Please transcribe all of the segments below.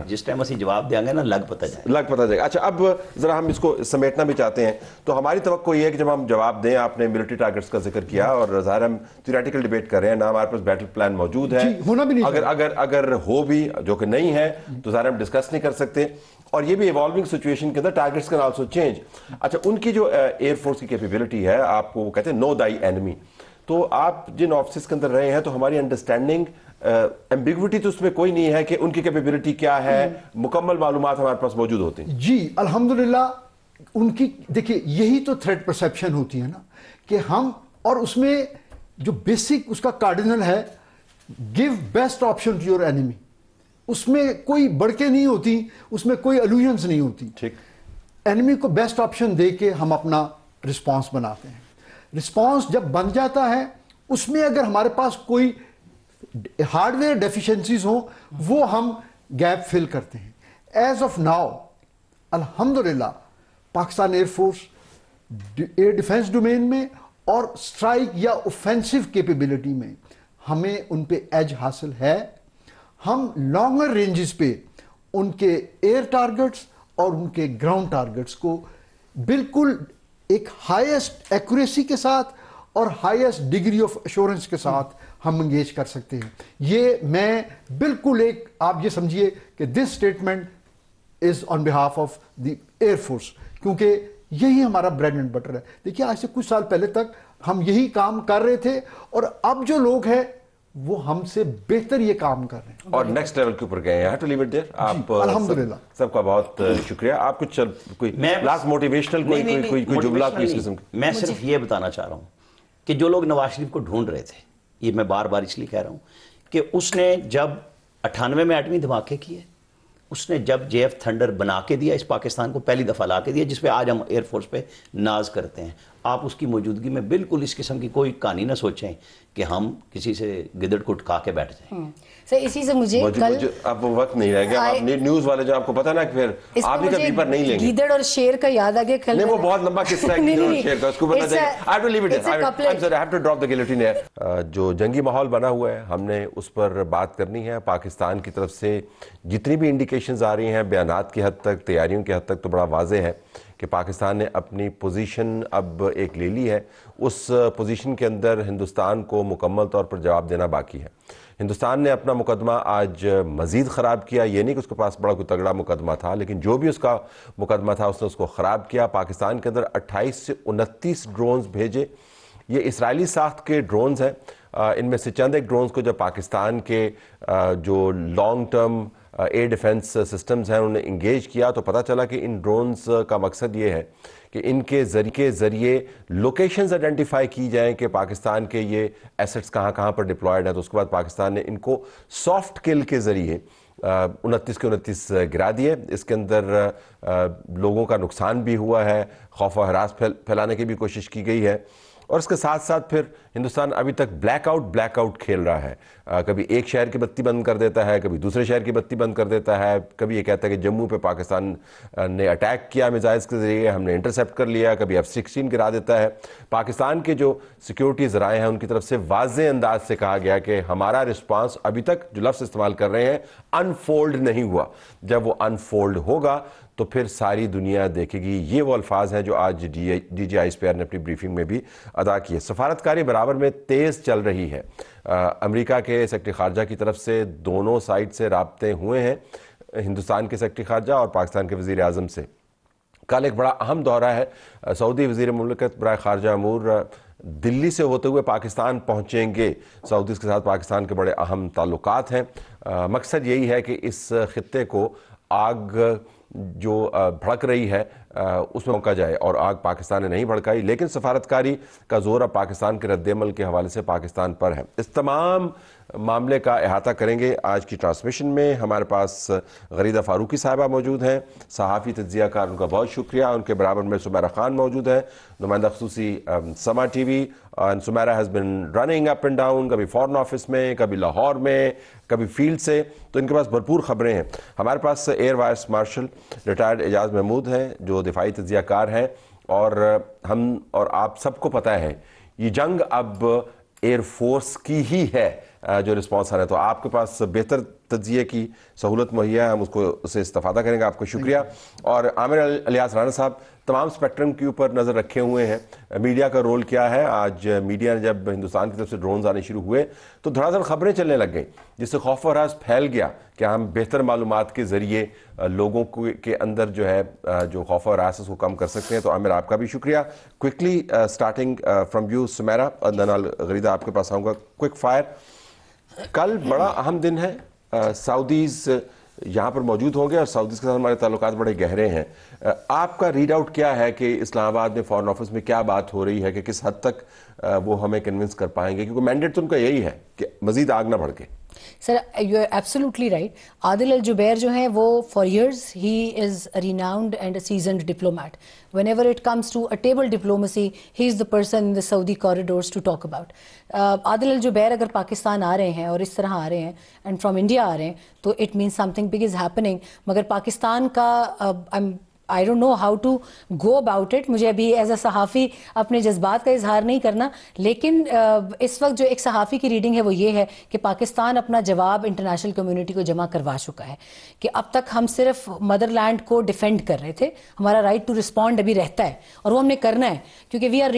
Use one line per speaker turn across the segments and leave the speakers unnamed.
جس ٹائم اسی جواب دیں گے نا لگ پتہ
جائے گا. اچھا اب ذرا ہم اس کو سمیٹنا بھی چاہتے ہیں. تو ہماری توقع یہ ہے کہ جب ہم جواب دیں, آپ نے ملٹری ٹارگٹس کا ذکر کیا اور ظاہر ہم تھیوریٹیکل ڈیبیٹ کر رہے ہیں, نہ ہمارے پاس بیٹل پلان موجود ہے, اگر ہو بھی جو کہ نہیں ہے تو ظاہر ہم ڈسکس نہیں کر سکتے, اور یہ بھی ایوالونگ سچویشن کے اندر ٹارگٹس کین آلسو چینج. اچھا ان کی جو ایئر فورس کی کیپیبلٹی ہے, آپ کو وہ کہتے ہیں نو دائی اینمی, تو آپ جن آفسز کے اندر رہے ہیں تو ہماری انڈرسٹینڈنگ ایمبیگوٹی تو اس میں کوئی نہیں ہے کہ ان کی کیپیبلٹی کیا ہے, مکمل معلومات ہمارے پاس موجود ہوتی ہیں.
جی الحمدللہ ان کی دیکھیے یہی تو تھریٹ پرسیپشن ہوتی ہے نا کہ ہم, اور اس میں جو بیسک اس کا کارڈینل ہے give best option to your enemy, اس میں کوئی بڑکیں نہیں ہوتی, اس میں کوئی الوژنس نہیں ہوتی.
ٹھیک,
اینیمی کو بیسٹ آپشن دے کے ہم اپنا رسپانس بناتے ہیں. رسپانس جب بن جاتا ہے اس میں اگر ہمارے پاس کوئی ہارڈ ویئر ڈیفیشنسیز ہوں وہ ہم گیپ فل کرتے ہیں. ایز آف ناؤ الحمدللہ Pakistan air force air defence domain میں اور اسٹرائک یا اوفینسو کیپیبلٹی میں ہمیں ان پہ ایج حاصل ہے. ہم لانگر رینجز پہ ان کے ایئر ٹارگٹس اور ان کے گراؤنڈ ٹارگٹس کو بالکل ایک ہائیسٹ ایکوریسی کے ساتھ اور ہائیسٹ ڈگری آف ایشورنس کے ساتھ ہم انگیج کر سکتے ہیں. یہ میں بالکل ایک آپ یہ سمجھیے کہ this statement is on behalf of the air force, کیونکہ یہی ہمارا بریڈ اینڈ بٹر ہے. دیکھیے آج سے کچھ سال پہلے تک ہم یہی کام کر رہے تھے اور اب جو لوگ ہیں وہ ہم سے بہتر یہ کام کر رہے ہیں
اور نیکسٹ لیول کے اوپر گئے ہیں. To leave it there. آپ
الحمدللہ
سب کا بہت شکریہ. آپ کچھ کوئی لاسٹ موٹیویشنل کوئی جملہ اس قسم کا؟
میں صرف یہ بتانا چاہ رہا ہوں کہ جو لوگ نواز شریف کو ڈھونڈ رہے تھے, یہ میں بار بار اس لیے کہہ رہا ہوں کہ اس نے جب 98 میں ایٹمی دھماکے کیے, اس نے جب جے ایف تھنڈر بنا کے دیا اس پاکستان کو, پہلی دفعہ لا کے دیا, جس پہ آج ہم ایئر فورس پہ ناز کرتے ہیں. آپ اس کی موجودگی میں بالکل اس قسم کی کوئی کہانی نہ سوچیں کہ ہم کسی سے گدڑ کو ٹکا کے بیٹھ جائیں.
سر اسی سے مجھے کل
اب وقت نہیں رہ گیا, آپ نیوز والے جو آپ کو پتا نا کہ پھر آپ ہی کا پیپر نہیں لیں گے.
گیدڑ اور شیر کا یاد آ گیا کل.
نہیں وہ بہت لمبا قصہ ہے گیدڑ اور شیر کا, اس کو بتا دیں. I have to leave it there. I have to drop the guillotine here. جو جنگی ماحول بنا ہوا ہے ہم نے اس پر بات کرنی ہے. پاکستان کی طرف سے جتنی بھی انڈیکیشنز آ رہی ہیں بیانات کی حد تک, تیاریوں کی حد تک, تو بڑا واضح ہے کہ پاکستان نے اپنی پوزیشن اب ایک لے لی ہے. اس پوزیشن کے اندر ہندوستان کو مکمل طور پر جواب دینا باقی ہے. ہندوستان نے اپنا مقدمہ آج مزید خراب کیا. یہ نہیں کہ اس کے پاس بڑا کوئی تگڑا مقدمہ تھا, لیکن جو بھی اس کا مقدمہ تھا اس نے اس کو خراب کیا. پاکستان کے اندر 28 سے 29 ڈرونز بھیجے. یہ اسرائیلی ساخت کے ڈرونز ہیں. ان میں سے چند ایک ڈرونز کو جب پاکستان کے جو long term air defence systems ہیں انہوں نے انگیج کیا تو پتہ چلا کہ ان ڈرونز کا مقصد یہ ہے کہ ان کے ذریعے لوکیشنز آئیڈینٹیفائی کی جائیں کہ پاکستان کے یہ ایسٹس کہاں کہاں پر ڈپلائیڈ ہیں. تو اس کے بعد پاکستان نے ان کو سافٹ کل کے ذریعے 29 کے 29 گرا دیے. اس کے اندر لوگوں کا نقصان بھی ہوا ہے, خوف و ہراس پھیلانے کی بھی کوشش کی گئی ہے, اور اس کے ساتھ ساتھ پھر ہندوستان ابھی تک بلیک آؤٹ کھیل رہا ہے. کبھی ایک شہر کی بتی بند کر دیتا ہے, کبھی دوسرے شہر کی بتی بند کر دیتا ہے, کبھی یہ کہتا ہے کہ جموں پہ پاکستان نے اٹیک کیا میزائلز کے ذریعے, ہم نے انٹرسیپٹ کر لیا, کبھی F-16 گرا دیتا ہے. پاکستان کے جو سیکیورٹی ذرائع ہیں ان کی طرف سے واضح انداز سے کہا گیا کہ ہمارا رسپانس ابھی تک جو لفظ استعمال کر رہے ہیں انفولڈ نہیں ہوا. جب وہ انفولڈ ہوگا تو پھر ساری دنیا دیکھے گی. یہ وہ الفاظ ہیں جو آج ڈی جی آئی اسپیئر نے اپنی بریفنگ میں بھی ادا کیے. سفارتکاری برابر میں تیز چل رہی ہے. امریکہ کے سیکرٹری خارجہ کی طرف سے دونوں سائٹ سے رابطے ہوئے ہیں, ہندوستان کے سیکرٹری خارجہ اور پاکستان کے وزیر اعظم سے. کل ایک بڑا اہم دورہ ہے. سعودی وزیر مملکت برائے خارجہ امور دلی سے ہوتے ہوئے پاکستان پہنچیں گے. سعودیز کے ساتھ پاکستان کے بڑے اہم تعلقات ہیں. مقصد یہی ہے کہ اس خطے کو آگ جو بھڑک رہی ہے اس میں روکا جائے, اور آگ پاکستان نے نہیں بھڑکائی, لیکن سفارتکاری کا زور اب پاکستان کے رد عمل کے حوالے سے پاکستان پر ہے. اس تمام معاملے کا احاطہ کریں گے آج کی ٹرانسمیشن میں. ہمارے پاس غریدہ فاروقی صاحبہ موجود ہیں, صحافی تجزیہ کار, ان کا بہت شکریہ. ان کے برابر میں سمیرہ خان موجود ہیں, نمائندہ خصوصی سما T V. Sameera has been running up and down, کبھی فورن آفس میں, کبھی لاہور میں, کبھی فیلڈ سے, تو ان کے پاس بھرپور خبریں ہیں. ہمارے پاس ایئر وائس مارشل ریٹائرڈ اعجاز محمود ہیں جو دفاعی تجزیہ کار ہیں, اور ہم اور آپ سب کو پتہ ہے یہ جنگ اب ایئر فورس کی ہی ہے, جو رسپانس آ رہا ہے. تو آپ کے پاس بہتر تجزیے کی سہولت مہیا ہے, ہم اس کو اسے استفادہ کریں گے. آپ کو شکریہ. اور عامر الیاس رانا صاحب تمام اسپیکٹرم کے اوپر نظر رکھے ہوئے ہیں, میڈیا کا رول کیا ہے. آج میڈیا نے جب ہندوستان کی طرف سے ڈرونز آنے شروع ہوئے تو دھڑا دھڑ خبریں چلنے لگ گئیں, جس سے خوف و ہراس پھیل گیا کہ ہم بہتر معلومات کے ذریعے لوگوں کے اندر جو ہے جو خوف و ہراس اس کو کم کر سکتے ہیں. تو عامر آپ کا بھی شکریہ. Quickly starting from you Sameera, Gharida آپ کے پاس آؤں گا. کوئک فائر, کل بڑا اہم دن ہے, سعودیز یہاں پر موجود ہوں گے اور سعودیز کے ساتھ ہمارے تعلقات بڑے گہرے ہیں. آپ کا ریڈ آؤٹ کیا ہے کہ اسلام آباد میں فارن آفس میں کیا بات ہو رہی ہے کہ کس حد تک وہ ہمیں کنونس کر پائیں گے, کیونکہ مینڈیٹ تو ان کا یہی ہے کہ مزید آگ نہ بھڑکے.
Sir you are absolutely right. Adel Al Jubeir جو ہیں وہ for years he is a renowned and a seasoned diplomat. Whenever it comes to a table diplomacy he is the person in the Saudi corridors to talk about. Adel Al Jubeir اگر پاکستان آ رہے ہیں اور اس طرح آ رہے ہیں and from India آ رہے ہیں تو it means some thing big is happening. مگر پاکستان کا I don't know how to go about it. مجھے ابھی ایز اے صحافی اپنے جذبات کا اظہار نہیں کرنا, لیکن اس وقت جو ایک صحافی کی ریڈنگ ہے وہ یہ ہے کہ پاکستان اپنا جواب انٹرنیشنل کمیونٹی کو جمع کروا چکا ہے کہ اب تک ہم صرف مدر لینڈ کو ڈیفینڈ کر رہے تھے. ہمارا رائٹ ٹو رسپونڈ ابھی رہتا ہے اور وہ ہم نے کرنا ہے, کیونکہ وی آر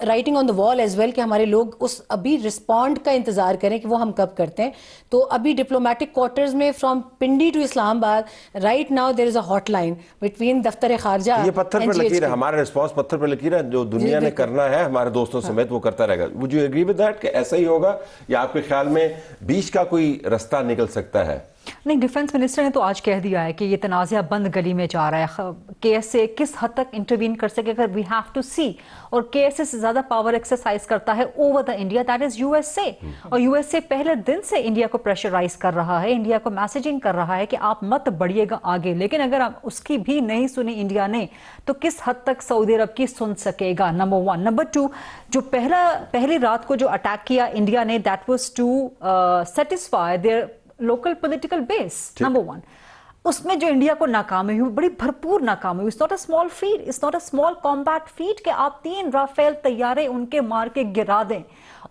رائٹنگ آن دا وال ایز ویل کہ ہمارے لوگ اس ابھی رسپونڈ کا انتظار کریں کہ وہ ہم کب کرتے ہیں. تو ابھی ڈپلومیٹک کوارٹرز میں from Pindi to Islamabad right now there is a hot line between دفتر خارجہ.
یہ پتھر پر لکیر ہے, ہمارا رسپانس پتھر پر لکیر ہے, جو دنیا نے کرنا ہے ہمارے دوستوں سمیت وہ کرتا رہے گا. Would you agree with that کہ ایسا ہی ہوگا یا آپ کے خیال میں بیچ کا کوئی رستہ نکل سکتا ہے؟
نہیں, ڈیفنس منسٹر نے تو آج کہہ دیا ہے کہ یہ تنازعہ بند گلی میں جا رہا ہے. کے ایس اے کس حد تک انٹروین کر سکے گا, وی ہیو ٹو سی. اور کے ایس اے سے زیادہ پاور ایکسرسائز کرتا ہے over the India, that is U S A. اور یو ایس اے پہلے دن سے انڈیا کو پریشرائز کر رہا ہے, انڈیا کو میسیجنگ کر رہا ہے کہ آپ مت بڑھیے گا آگے. لیکن اگر اس کی بھی نہیں سنی انڈیا نے تو کس حد تک سعودی عرب کی سن سکے گا, نمبر 1. نمبر 2, جو پہلی رات کو جو اٹیک کیا انڈیا نے, that was to satisfy their local political base, number 1. اس میں جو انڈیا کو ناکامی ہوئی, بڑی بھرپور ناکامی ہوئی. It's not a small feat, it's not a small combat feat کہ آپ 3 رافیل طیارے ان کے مار کے گرا دیں.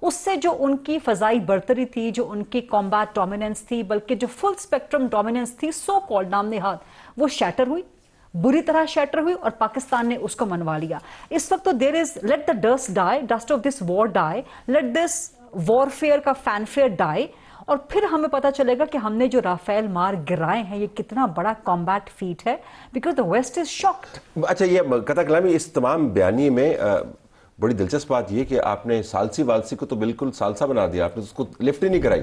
اس سے جو ان کی فضائی برتری تھی, جو ان کی کامبیٹ ڈومیننس تھی, بلکہ جو فل اسپیکٹرم ڈومیننس تھی, سو کالڈ نام نہاد, وہ شیٹر ہوئی, بری طرح شیٹر ہوئی, اور پاکستان نے اس کو منوا لیا. اس وقت تو there is let the dust die, dust of this war die, let this warfare کا فینفیئر ڈائی, اور پھر ہمیں پتا چلے گا کہ ہم نے جو رافیل مار گرائے ہیں یہ کتنا بڑا کامبیٹ فیٹ ہے, because the West is shocked.
اچھا, یہ قطع کلامی اس تمام بیانیے میں بڑی دلچسپ بات یہ کہ آپ نے سالسی والسی کو تو بالکل سالسا بنا دیا, آپ نے اس کو لفٹ ہی نہیں کرائی,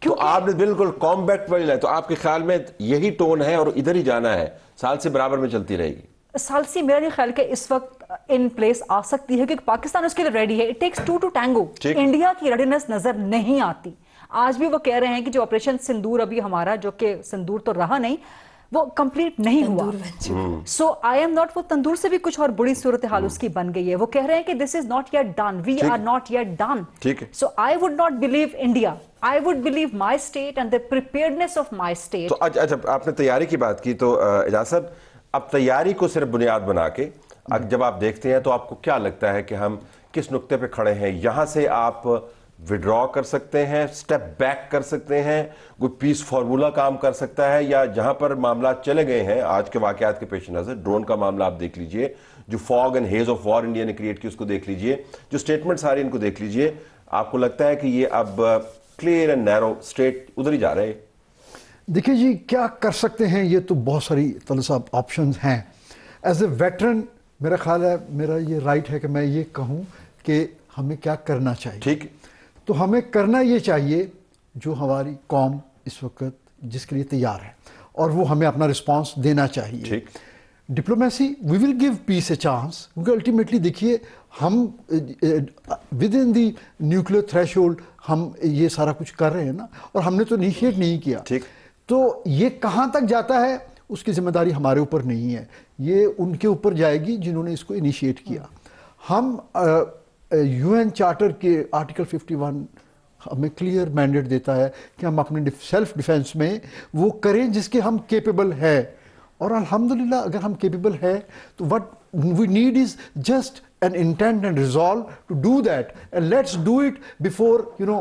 تو آپ نے بالکل کامبیٹ پر لیا. تو آپ کے خیال میں یہی ٹون ہے اور ادھر ہی جانا ہے, سالسی برابر میں چلتی رہے گی؟
سالسی میرا نہیں خیال کہ اس وقت ان پلیس آ سکتی ہے, کیونکہ پاکستان اس کے لیے ریڈی ہے. It takes 2 to tango. India کی ریڈینس نظر نہیں آتی. آج بھی وہ کہہ رہے ہیں کہ جو آپریشن سندور ابھی ہمارا, جو کہ سندور تو رہا نہیں, وہ کمپلیٹ نہیں ہوا. سو آئی ایم ناٹ, وہ تندور سے بھی کچھ اور بڑی صورتحال اس کی بن گئی ہے. وہ کہہ رہے ہیں کہ this is not yet done, we are not yet done. So I would not believe India, I would believe my state and the preparedness of my state.
تو اچھا, آپ نے تیاری کی بات کی, تو اعجاز صاحب اب تیاری کو صرف بنیاد بنا کے جب آپ دیکھتے ہیں تو آپ کو کیا لگتا ہے کہ ہم کس نقطے پہ کھڑے ہیں؟ یہاں سے آپ وڈرا کر سکتے ہیں, سٹیپ بیک کر سکتے ہیں, کوئی پیس فارمولا کام کر سکتا ہے, یا جہاں پر معاملات چلے گئے ہیں آج کے واقعات کے پیش نظر, ڈرون کا معاملہ آپ دیکھ لیجئے, جو fog and haze of war India نے کریٹ کی اس کو دیکھ لیجئے, جو سٹیٹمنٹس آ رہی ان کو دیکھ لیجئے, آپ کو لگتا ہے کہ یہ اب کلیئر اینڈ نیرو اسٹیٹ ادھر ہی جا رہے ہیں؟
دیکھیں جی, کیا کر سکتے ہیں, یہ تو بہت ساری صاحب آپشنز ہیں. ایز اے ویٹرن میرا خیال ہے, میرا یہ رائٹ ہے کہ میں یہ کہوں کہ ہمیں کیا کرنا چاہیے.
ٹھیک,
تو ہمیں کرنا یہ چاہیے جو ہماری قوم اس وقت جس کے لیے تیار ہے, اور وہ ہمیں اپنا رسپانس دینا چاہیے.
ٹھیک,
diplomacy, we will give peace a chance, کیونکہ الٹیمیٹلی دیکھیے ہم within the nuclear threshold ہم یہ سارا کچھ کر رہے ہیں نا, اور ہم نے تو انیشیٹ نہیں کیا.
ٹھیک,
تو یہ کہاں تک جاتا ہے اس کی ذمہ داری ہمارے اوپر نہیں ہے, یہ ان کے اوپر جائے گی جنہوں نے اس کو انیشیٹ کیا. ہم یو این چارٹر کے آرٹیکل 51 ہمیں کلیئر مینڈیٹ دیتا ہے کہ ہم اپنے سیلف ڈیفenس میں وہ کریں جس کے ہم کیپیبل ہے, اور الحمدللہ اگر ہم کیپیبل ہے تو what we need is just an intent and resolve to do that, and let's do it before, you know,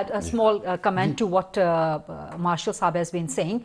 add a small comment to what Marshal Saab has been saying,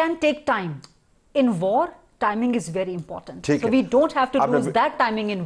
can take time. In war, timing is very important. So we don't have to lose that timing in war.